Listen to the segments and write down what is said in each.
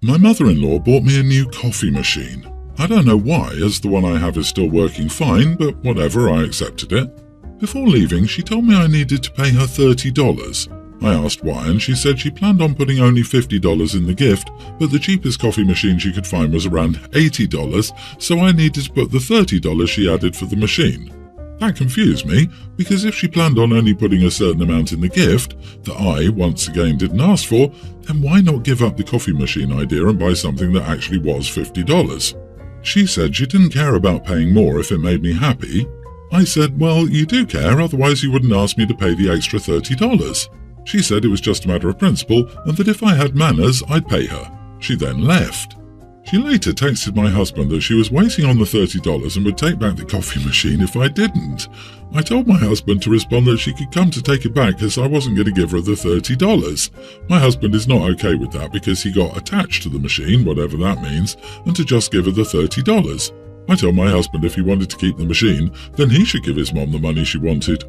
My mother-in-law bought me a new coffee machine. I don't know why, as the one I have is still working fine, but whatever, I accepted it. Before leaving, she told me I needed to pay her $30. I asked why, and she said she planned on putting only $50 in the gift, but the cheapest coffee machine she could find was around $80, so I needed to put the $30 she added for the machine. That confused me, because if she planned on only putting a certain amount in the gift, that I, once again, didn't ask for, then why not give up the coffee machine idea and buy something that actually was $50? She said she didn't care about paying more if it made me happy. I said, well, you do care, otherwise you wouldn't ask me to pay the extra $30. She said it was just a matter of principle, and that if I had manners, I'd pay her. She then left. She later texted my husband that she was waiting on the $30 and would take back the coffee machine if I didn't. I told my husband to respond that she could come to take it back as I wasn't going to give her the $30. My husband is not okay with that because he got attached to the machine, whatever that means, and to just give her the $30. I told my husband if he wanted to keep the machine, then he should give his mom the money she wanted.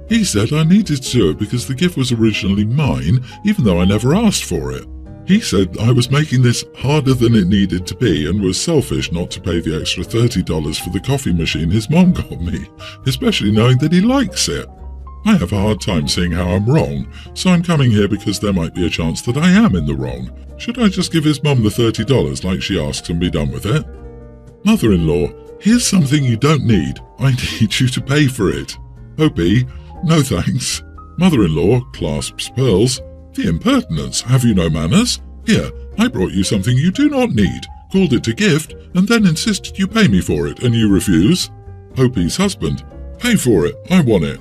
He said I needed to do it because the gift was originally mine, even though I never asked for it. He said I was making this harder than it needed to be and was selfish not to pay the extra $30 for the coffee machine his mom got me, especially knowing that he likes it. I have a hard time seeing how I'm wrong, so I'm coming here because there might be a chance that I am in the wrong. Should I just give his mom the $30 like she asks and be done with it? Mother-in-law, here's something you don't need. I need you to pay for it. Opie, no thanks. Mother-in-law clasps pearls. The impertinence, have you no manners? Here, I brought you something you do not need, called it a gift, and then insisted you pay me for it, and you refuse? Opie's husband, pay for it, I want it.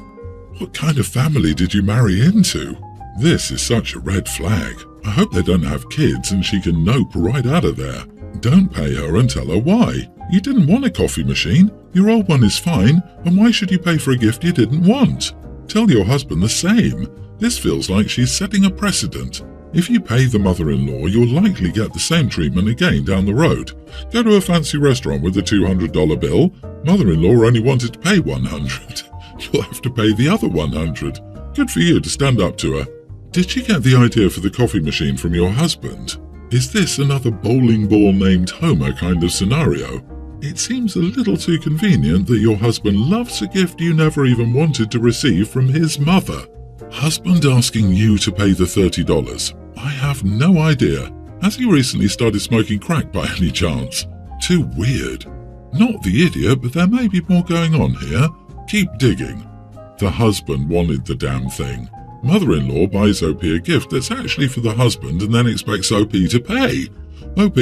What kind of family did you marry into? This is such a red flag. I hope they don't have kids and she can nope right out of there. Don't pay her and tell her why. You didn't want a coffee machine. Your old one is fine, and why should you pay for a gift you didn't want? Tell your husband the same. This feels like she's setting a precedent. If you pay the mother-in-law, you'll likely get the same treatment again down the road. Go to a fancy restaurant with a $200 bill. Mother-in-law only wanted to pay $100. You'll have to pay the other $100. Good for you to stand up to her. Did she get the idea for the coffee machine from your husband? Is this another bowling ball named Homer kind of scenario? It seems a little too convenient that your husband loves a gift you never even wanted to receive from his mother. Husband asking you to pay the $30. I have no idea. Has he recently started smoking crack by any chance? Too weird. Not the idiot, but there may be more going on here. Keep digging. The husband wanted the damn thing. Mother-in-law buys OP a gift that's actually for the husband and then expects OP to pay. OP,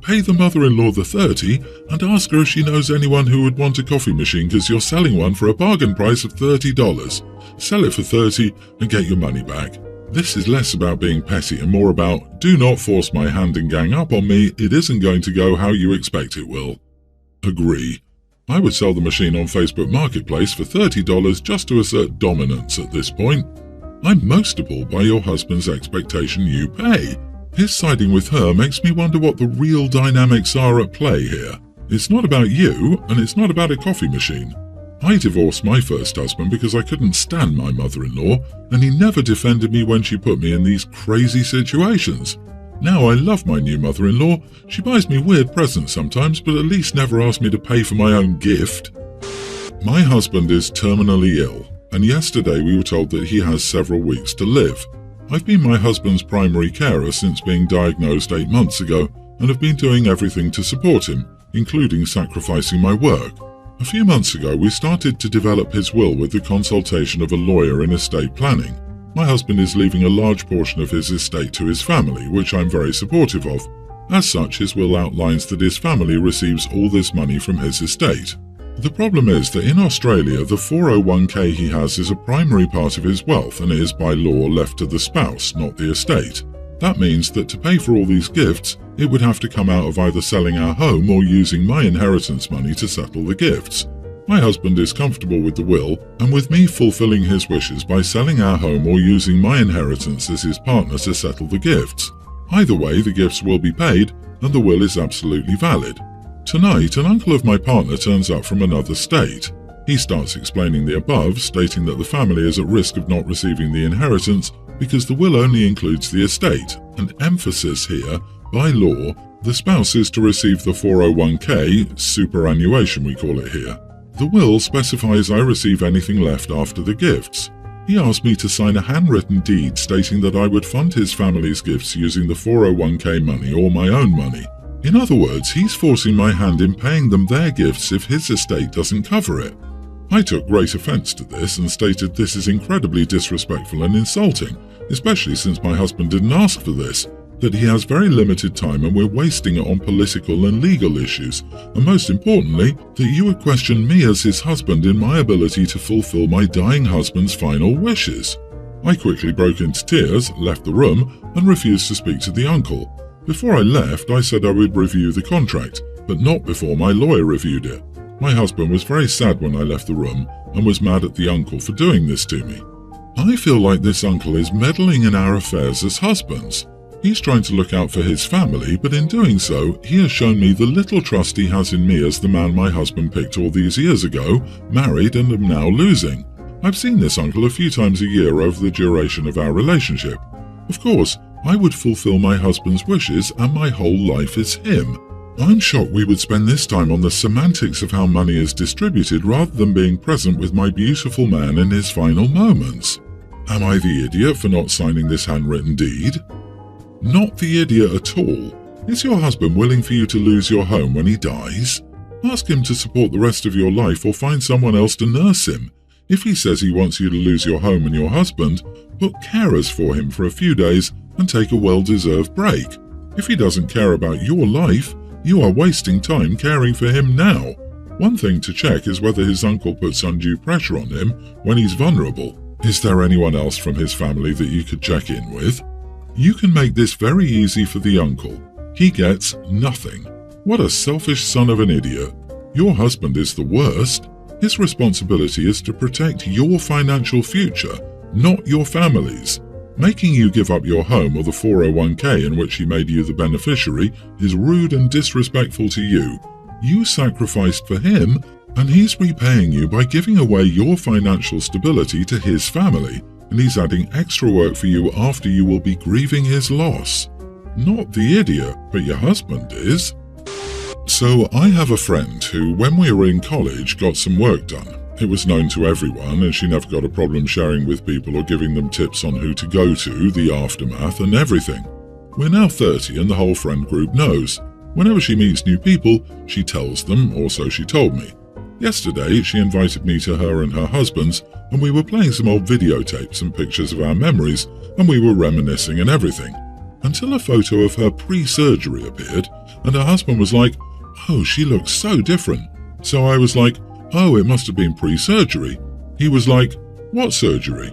pay the mother-in-law the $30 and ask her if she knows anyone who would want a coffee machine because you're selling one for a bargain price of $30. Sell it for $30 and get your money back. This is less about being petty and more about, do not force my hand and gang up on me, it isn't going to go how you expect it will. Agree. I would sell the machine on Facebook Marketplace for $30 just to assert dominance at this point. I'm most appalled by your husband's expectation you pay. His siding with her makes me wonder what the real dynamics are at play here. It's not about you, and it's not about a coffee machine. I divorced my first husband because I couldn't stand my mother-in-law, and he never defended me when she put me in these crazy situations. Now I love my new mother-in-law. She buys me weird presents sometimes, but at least never asks me to pay for my own gift. My husband is terminally ill, and yesterday we were told that he has several weeks to live. I've been my husband's primary carer since being diagnosed 8 months ago, and have been doing everything to support him, including sacrificing my work. A few months ago, we started to develop his will with the consultation of a lawyer in estate planning. My husband is leaving a large portion of his estate to his family, which I'm very supportive of. As such, his will outlines that his family receives all this money from his estate. The problem is that in Australia, the 401k he has is a primary part of his wealth and is by law left to the spouse, not the estate. That means that to pay for all these gifts, it would have to come out of either selling our home or using my inheritance money to settle the gifts. My husband is comfortable with the will and with me fulfilling his wishes by selling our home or using my inheritance as his partner to settle the gifts. Either way, the gifts will be paid and the will is absolutely valid. Tonight, an uncle of my partner turns up from another state. He starts explaining the above, stating that the family is at risk of not receiving the inheritance because the will only includes the estate, and emphasis here By law, the spouse is to receive the 401k, superannuation we call it here. The will specifies I receive anything left after the gifts. He asked me to sign a handwritten deed stating that I would fund his family's gifts using the 401k money or my own money. In other words, he's forcing my hand in paying them their gifts if his estate doesn't cover it. I took great offence to this and stated this is incredibly disrespectful and insulting, especially since my husband didn't ask for this, that he has very limited time and we're wasting it on political and legal issues, and most importantly, that you would question me as his husband in my ability to fulfill my dying husband's final wishes. I quickly broke into tears, left the room, and refused to speak to the uncle. Before I left, I said I would review the contract, but not before my lawyer reviewed it. My husband was very sad when I left the room and was mad at the uncle for doing this to me. I feel like this uncle is meddling in our affairs as husbands. He's trying to look out for his family, but in doing so, he has shown me the little trust he has in me as the man my husband picked all these years ago, married and am now losing. I've seen this uncle a few times a year over the duration of our relationship. Of course, I would fulfill my husband's wishes and my whole life is him. I'm shocked we would spend this time on the semantics of how money is distributed rather than being present with my beautiful man in his final moments. Am I the idiot for not signing this handwritten deed? Not the idiot at all. Is your husband willing for you to lose your home when he dies? Ask him to support the rest of your life or find someone else to nurse him. If he says he wants you to lose your home and your husband, book carers for him for a few days and take a well-deserved break. If he doesn't care about your life, you are wasting time caring for him now. One thing to check is whether his uncle puts undue pressure on him when he's vulnerable. Is there anyone else from his family that you could check in with? You can make this very easy for the uncle. He gets nothing. What a selfish son of an idiot. Your husband is the worst. His responsibility is to protect your financial future, not your family's. Making you give up your home or the 401k in which he made you the beneficiary is rude and disrespectful to you. You sacrificed for him, and he's repaying you by giving away your financial stability to his family, and he's adding extra work for you after you will be grieving his loss. Not the idiot, but your husband is. So I have a friend who, when we were in college, got some work done. It was known to everyone, and she never got a problem sharing with people or giving them tips on who to go to, the aftermath, and everything. We're now 30 and the whole friend group knows. Whenever she meets new people, she tells them, or so she told me. Yesterday, she invited me to her and her husband's, and we were playing some old videotapes and pictures of our memories, and we were reminiscing and everything. Until a photo of her pre-surgery appeared, and her husband was like, "Oh, she looks so different." So I was like, "Oh, it must have been pre-surgery." He was like, "What surgery?"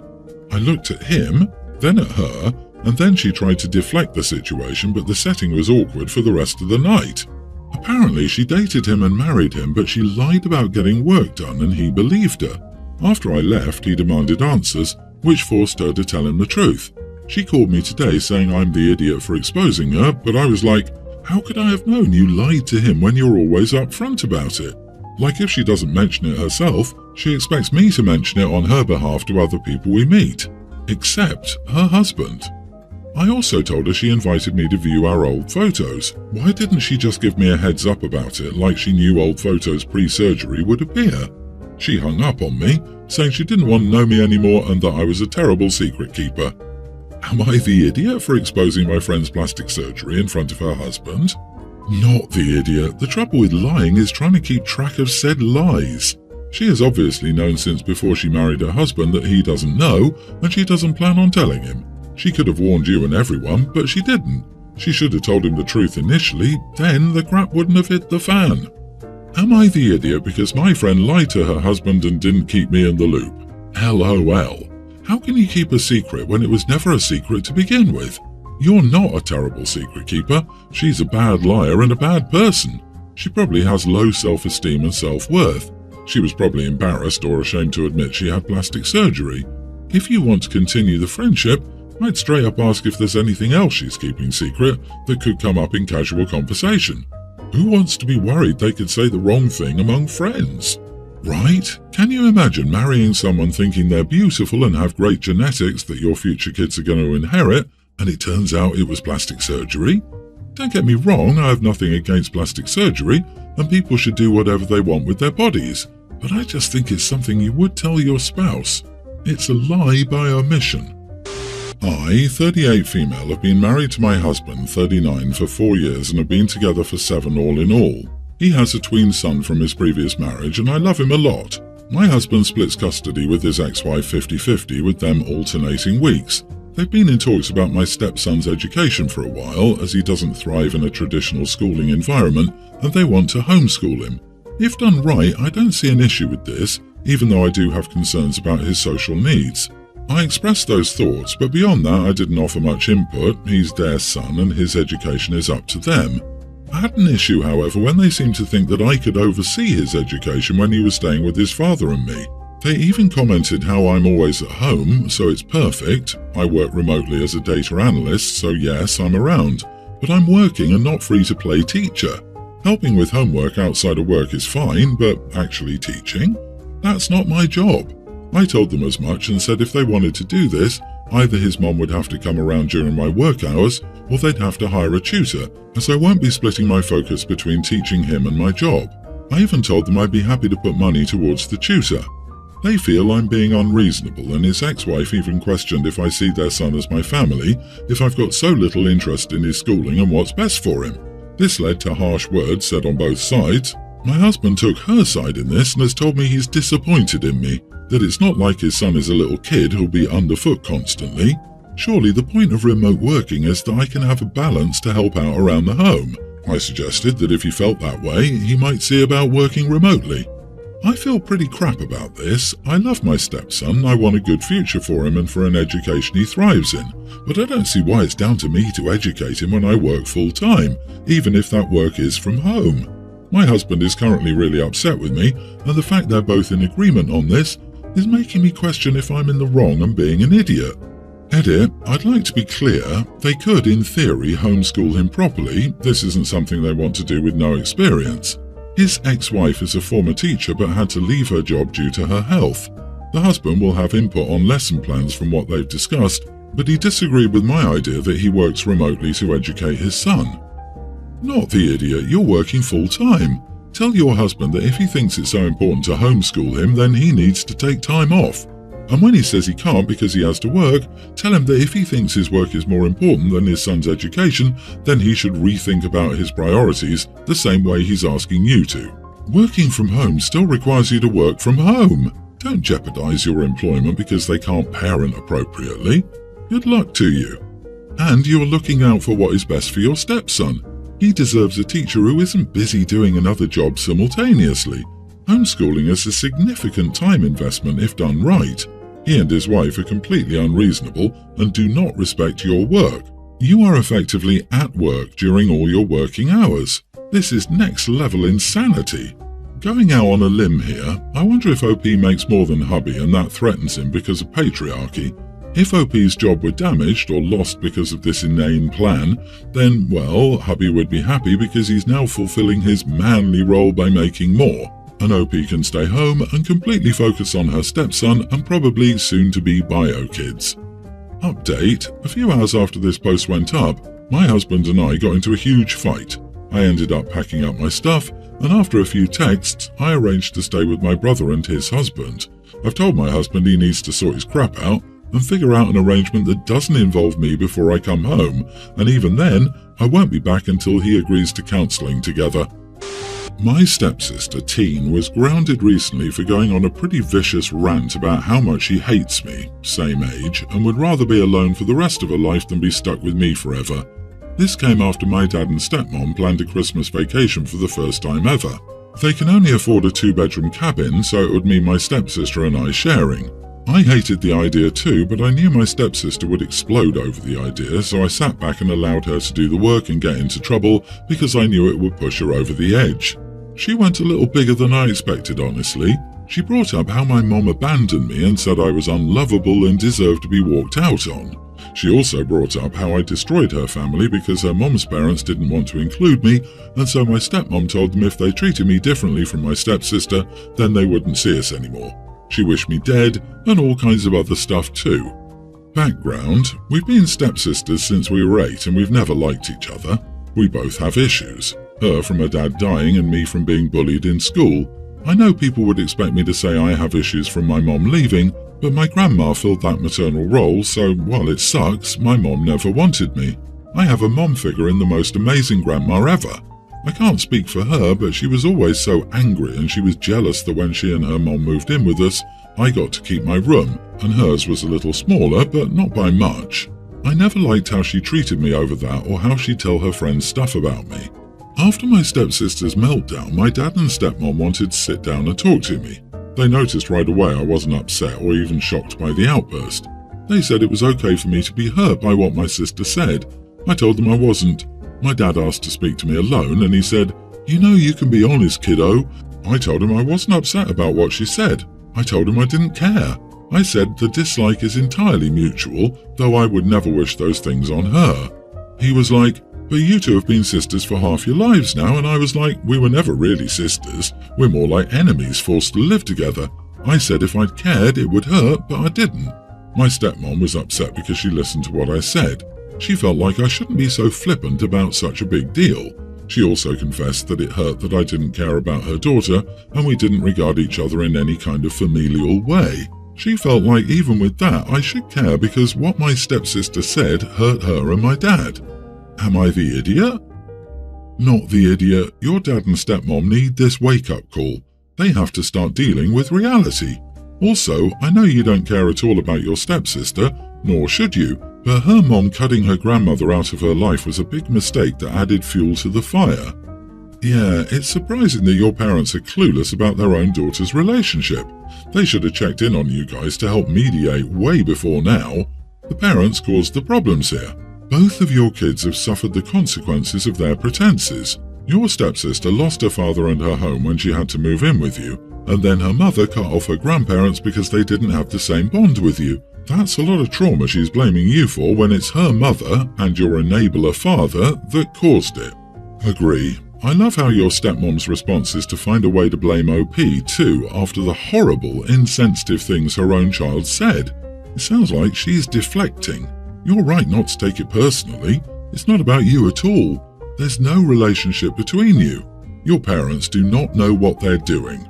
I looked at him, then at her, and then she tried to deflect the situation, but the setting was awkward for the rest of the night. Apparently she dated him and married him, but she lied about getting work done and he believed her. After I left, he demanded answers, which forced her to tell him the truth. She called me today saying I'm the idiot for exposing her, but I was like, how could I have known you lied to him when you're always upfront about it? Like if she doesn't mention it herself, she expects me to mention it on her behalf to other people we meet. Except her husband. I also told her she invited me to view our old photos. Why didn't she just give me a heads up about it like she knew old photos pre-surgery would appear? She hung up on me, saying she didn't want to know me anymore and that I was a terrible secret keeper. Am I the idiot for exposing my friend's plastic surgery in front of her husband? Not the idiot. The trouble with lying is trying to keep track of said lies. She has obviously known since before she married her husband that he doesn't know, and she doesn't plan on telling him. She could have warned you and everyone, but she didn't. She should have told him the truth initially, then the crap wouldn't have hit the fan. Am I the idiot because my friend lied to her husband and didn't keep me in the loop? LOL. How can you keep a secret when it was never a secret to begin with? You're not a terrible secret keeper. She's a bad liar and a bad person. She probably has low self-esteem and self-worth. She was probably embarrassed or ashamed to admit she had plastic surgery. If you want to continue the friendship, I'd straight up ask if there's anything else she's keeping secret that could come up in casual conversation. Who wants to be worried they could say the wrong thing among friends? Right? Can you imagine marrying someone thinking they're beautiful and have great genetics that your future kids are going to inherit, and it turns out it was plastic surgery? Don't get me wrong, I have nothing against plastic surgery, and people should do whatever they want with their bodies, but I just think it's something you would tell your spouse. It's a lie by omission. I, 38 female, have been married to my husband, 39, for 4 years and have been together for 7 all in all. He has a tween son from his previous marriage and I love him a lot. My husband splits custody with his ex-wife 50-50, with them alternating weeks. They've been in talks about my stepson's education for a while, as he doesn't thrive in a traditional schooling environment, and they want to homeschool him. If done right, I don't see an issue with this, even though I do have concerns about his social needs. I expressed those thoughts, but beyond that I didn't offer much input. He's their son and his education is up to them. I had an issue, however, when they seemed to think that I could oversee his education when he was staying with his father and me. They even commented how I'm always at home, so it's perfect. I work remotely as a data analyst, so yes, I'm around. But I'm working and not free to play teacher. Helping with homework outside of work is fine, but actually teaching? That's not my job. I told them as much and said if they wanted to do this, either his mom would have to come around during my work hours, or they'd have to hire a tutor, as I won't be splitting my focus between teaching him and my job. I even told them I'd be happy to put money towards the tutor. They feel I'm being unreasonable, and his ex-wife even questioned if I see their son as my family, if I've got so little interest in his schooling and what's best for him. This led to harsh words said on both sides. My husband took her side in this and has told me he's disappointed in me, that it's not like his son is a little kid who'll be underfoot constantly. Surely the point of remote working is that I can have a balance to help out around the home. I suggested that if he felt that way, he might see about working remotely. I feel pretty crap about this. I love my stepson, I want a good future for him and for an education he thrives in, but I don't see why it's down to me to educate him when I work full-time, even if that work is from home. My husband is currently really upset with me, and the fact they're both in agreement on this is making me question if I'm in the wrong and being an idiot. Edit, I'd like to be clear, they could in theory homeschool him properly. This isn't something they want to do with no experience. His ex-wife is a former teacher but had to leave her job due to her health. The husband will have input on lesson plans from what they've discussed, but he disagreed with my idea that he works remotely to educate his son. Not the idiot, you're working full-time. Tell your husband that if he thinks it's so important to homeschool him, then he needs to take time off. And when he says he can't because he has to work, tell him that if he thinks his work is more important than his son's education, then he should rethink about his priorities the same way he's asking you to. Working from home still requires you to work from home. Don't jeopardize your employment because they can't parent appropriately. Good luck to you. And you're looking out for what is best for your stepson. He deserves a teacher who isn't busy doing another job simultaneously. Homeschooling is a significant time investment if done right. He and his wife are completely unreasonable and do not respect your work. You are effectively at work during all your working hours. This is next level insanity. Going out on a limb here, I wonder if OP makes more than hubby and that threatens him because of patriarchy. If OP's job were damaged or lost because of this inane plan, then, well, hubby would be happy because he's now fulfilling his manly role by making more. And OP can stay home and completely focus on her stepson and probably soon-to-be bio kids. Update: a few hours after this post went up, my husband and I got into a huge fight. I ended up packing up my stuff, and after a few texts, I arranged to stay with my brother and his husband. I've told my husband he needs to sort his crap out and figure out an arrangement that doesn't involve me before I come home, and even then, I won't be back until he agrees to counselling together. My stepsister, Teen, was grounded recently for going on a pretty vicious rant about how much she hates me, same age, and would rather be alone for the rest of her life than be stuck with me forever. This came after my dad and stepmom planned a Christmas vacation for the first time ever. They can only afford a 2-bedroom cabin, so it would mean my stepsister and I sharing. I hated the idea too, but I knew my stepsister would explode over the idea, so I sat back and allowed her to do the work and get into trouble because I knew it would push her over the edge. She went a little bigger than I expected, honestly. She brought up how my mom abandoned me and said I was unlovable and deserved to be walked out on. She also brought up how I destroyed her family because her mom's parents didn't want to include me, and so my stepmom told them if they treated me differently from my stepsister, then they wouldn't see us anymore. She wished me dead, and all kinds of other stuff too. Background: we've been stepsisters since we were 8 and we've never liked each other. We both have issues. Her from her dad dying and me from being bullied in school. I know people would expect me to say I have issues from my mom leaving, but my grandma filled that maternal role, so while it sucks, my mom never wanted me. I have a mom figure in the most amazing grandma ever. I can't speak for her, but she was always so angry and she was jealous that when she and her mom moved in with us, I got to keep my room, and hers was a little smaller, but not by much. I never liked how she treated me over that or how she'd tell her friends stuff about me. After my stepsister's meltdown, my dad and stepmom wanted to sit down and talk to me. They noticed right away I wasn't upset or even shocked by the outburst. They said it was okay for me to be hurt by what my sister said. I told them I wasn't. My dad asked to speak to me alone and he said, "You know you can be honest, kiddo." I told him I wasn't upset about what she said. I told him I didn't care. I said the dislike is entirely mutual, though I would never wish those things on her. He was like, "But you two have been sisters for half your lives now," and I was like, "We were never really sisters. We're more like enemies forced to live together." I said if I'd cared, it would hurt, but I didn't. My stepmom was upset because she listened to what I said. She felt like I shouldn't be so flippant about such a big deal. She also confessed that it hurt that I didn't care about her daughter and we didn't regard each other in any kind of familial way. She felt like even with that I should care because what my stepsister said hurt her and my dad. Am I the idiot? Not the idiot. Your dad and stepmom need this wake-up call. They have to start dealing with reality. Also, I know you don't care at all about your stepsister, nor should you, but her mom cutting her grandmother out of her life was a big mistake that added fuel to the fire. Yeah, it's surprising that your parents are clueless about their own daughter's relationship. They should have checked in on you guys to help mediate way before now. The parents caused the problems here. Both of your kids have suffered the consequences of their pretenses. Your stepsister lost her father and her home when she had to move in with you, and then her mother cut off her grandparents because they didn't have the same bond with you. That's a lot of trauma she's blaming you for when it's her mother and your enabler father that caused it. Agree. I love how your stepmom's response is to find a way to blame OP too after the horrible, insensitive things her own child said. It sounds like she's deflecting. You're right not to take it personally. It's not about you at all. There's no relationship between you. Your parents do not know what they're doing.